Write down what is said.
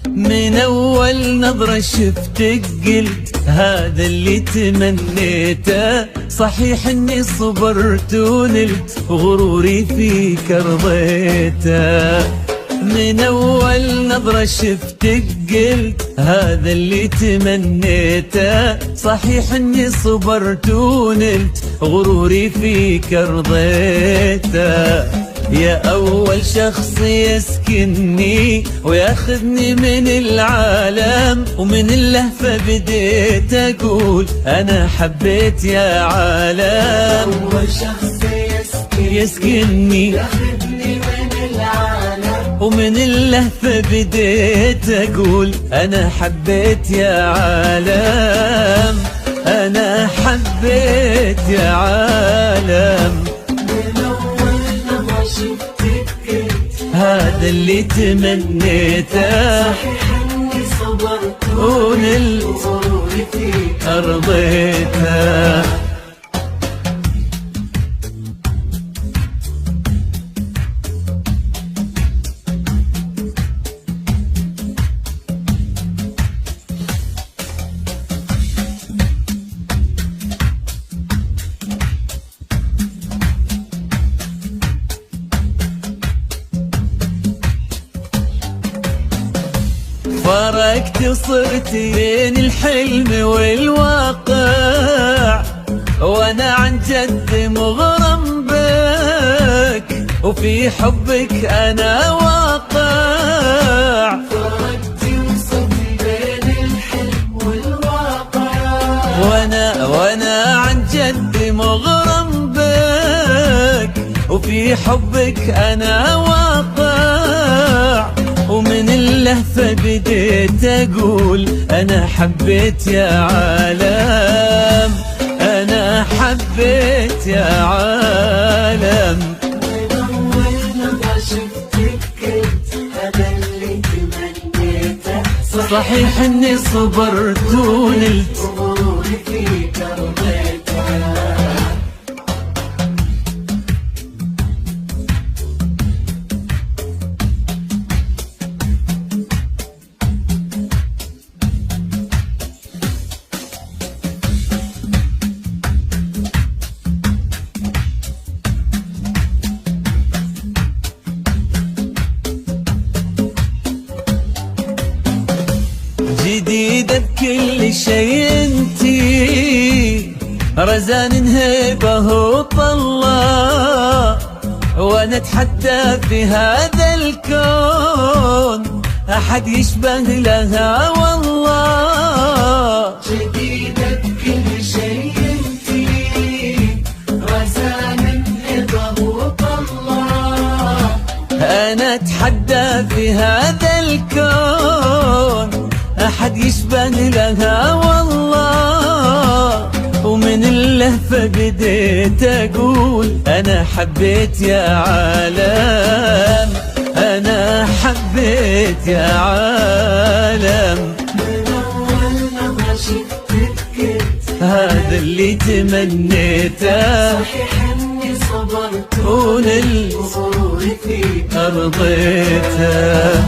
من أول نظرة شفتك قلت هذا اللي تمنيته، صحيح إني صبرت ونلت غروري فيك رضيته. من أول نظرة شفتك قلت هذا اللي تمنيته، صحيح إني صبرت ونلت غروري فيك رضيته. يا أول شخص يسكنني وياخذني من العالم، ومن اللهفة بديت أقول أنا حبيت يا عالم. أول شخص يسكنني ياخذني من العالم، ومن اللهفة بديت أقول أنا حبيت يا عالم، أنا حبيت يا عالم. هذا اللي تمنيته، صحيح اني صبرت ونلت غروري فيك رضيته. فرقت صرت بين الحلم والواقع، وانا عن جد مغرم بك وفي حبك انا واقع. فرقت وصرت بين الحلم والواقع، وانا عن جد مغرم بك وفي حبك انا واقع. ومن اللهفة بديت أقول أنا حبيت يا عالم، أنا حبيت يا عالم. من أول نظرة شفتك قلت هذا اللي تمنيته، صحيح إني صبرت ونلت غروري فيك رضيته. جديدة بكل شيء انتي، رزان هيبه وطلة، وانا اتحدى في هذا الكون احد يشبه لها والله. جديدة بكل شيء انتي، رزان هبه وطلة، انا اتحدى في هذا الكون احد يشبه لها والله. ومن اللهفة بديت اقول انا حبيت يا عالم، انا حبيت يا عالم. من أول نظرة شفتك قلت هذا اللي تمنيته، صحيح اني صبرت ونلت غروري فيك رضيته.